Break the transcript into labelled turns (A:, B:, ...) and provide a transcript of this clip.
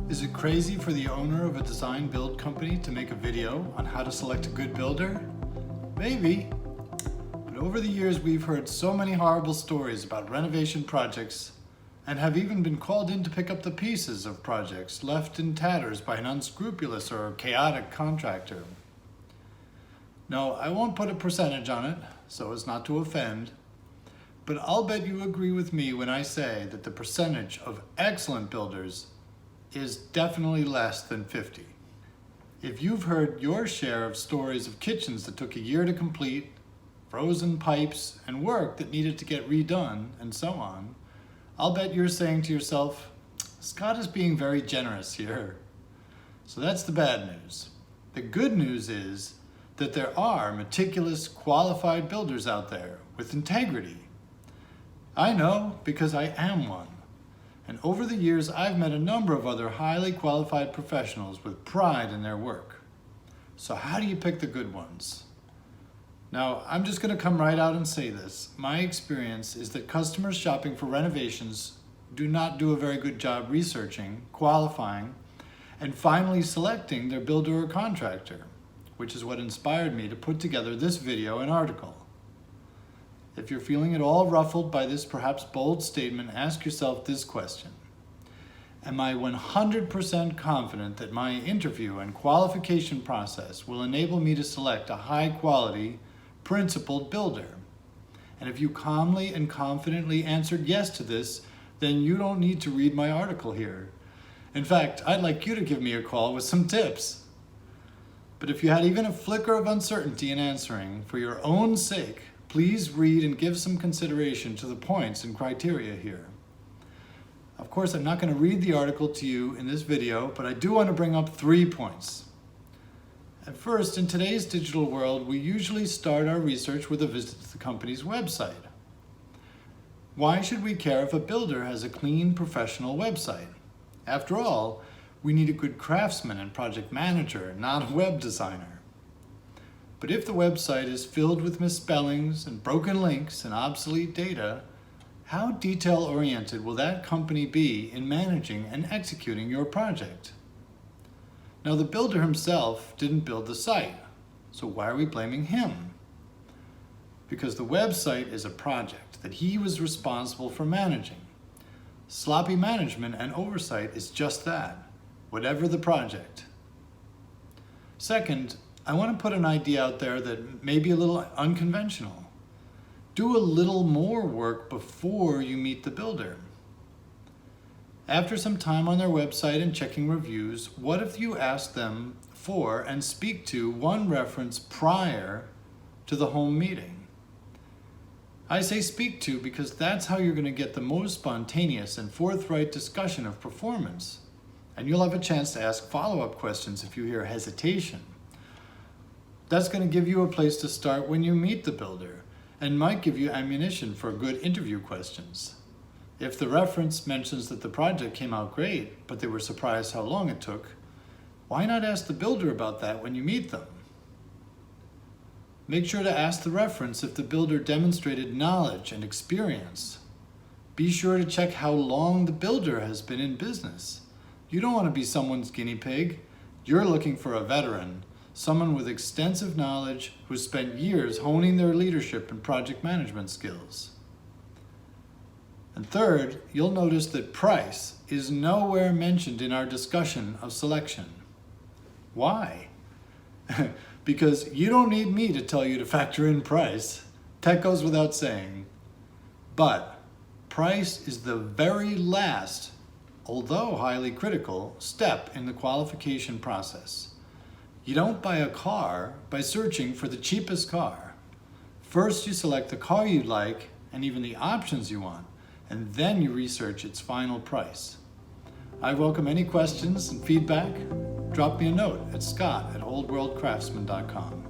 A: Is it crazy for the owner of a design build company to make a video on how to select a good builder? Maybe. But over the years we've heard so many horrible stories about renovation projects and have even been called in to pick up the pieces of projects left in tatters by an unscrupulous or chaotic contractor. No, I won't put a percentage on it so as not to offend, but I'll bet you agree with me when I say that the percentage of excellent builders is definitely less than 50. If you've heard your share of stories of kitchens that took a year to complete, frozen pipes, and work that needed to get redone, and so on, I'll bet you're saying to yourself, Scott is being very generous here. So that's the bad news. The good news is that there are meticulous, qualified builders out there with integrity. I know because I am one. And over the years, I've met a number of other highly qualified professionals with pride in their work. So how do you pick the good ones? Now, I'm just going to come right out and say this. My experience is that customers shopping for renovations do not do a very good job researching, qualifying, and finally selecting their builder or contractor, which is what inspired me to put together this video and article. If you're feeling at all ruffled by this perhaps bold statement, ask yourself this question. Am I 100% confident that my interview and qualification process will enable me to select a high-quality, principled builder? And if you calmly and confidently answered yes to this, then you don't need to read my article here. In fact, I'd like you to give me a call with some tips. But if you had even a flicker of uncertainty in answering, for your own sake, please read and give some consideration to the points and criteria here. Of course, I'm not going to read the article to you in this video, but I do want to bring up 3 points. At first, in today's digital world, we usually start our research with a visit to the company's website. Why should we care if a builder has a clean, professional website? After all, we need a good craftsman and project manager, not a web designer. But if the website is filled with misspellings and broken links and obsolete data, how detail-oriented will that company be in managing and executing your project? Now, the builder himself didn't build the site, so why are we blaming him? Because the website is a project that he was responsible for managing. Sloppy management and oversight is just that, whatever the project. Second, I want to put an idea out there that may be a little unconventional. Do a little more work before you meet the builder. After some time on their website and checking reviews, what if you ask them for and speak to one reference prior to the home meeting? I say speak to because that's how you're going to get the most spontaneous and forthright discussion of performance. And you'll have a chance to ask follow-up questions if you hear hesitation. That's going to give you a place to start when you meet the builder and might give you ammunition for good interview questions. If the reference mentions that the project came out great, but they were surprised how long it took, why not ask the builder about that when you meet them? Make sure to ask the reference if the builder demonstrated knowledge and experience. Be sure to check how long the builder has been in business. You don't want to be someone's guinea pig. You're looking for a veteran. Someone with extensive knowledge who spent years honing their leadership and project management skills. And third, you'll notice that price is nowhere mentioned in our discussion of selection. Why? Because you don't need me to tell you to factor in price. That goes without saying. But price is the very last, although highly critical, step in the qualification process. You don't buy a car by searching for the cheapest car. First, you select the car you like and even the options you want, and then you research its final price. I welcome any questions and feedback. Drop me a note at scott@oldworldcraftsman.com.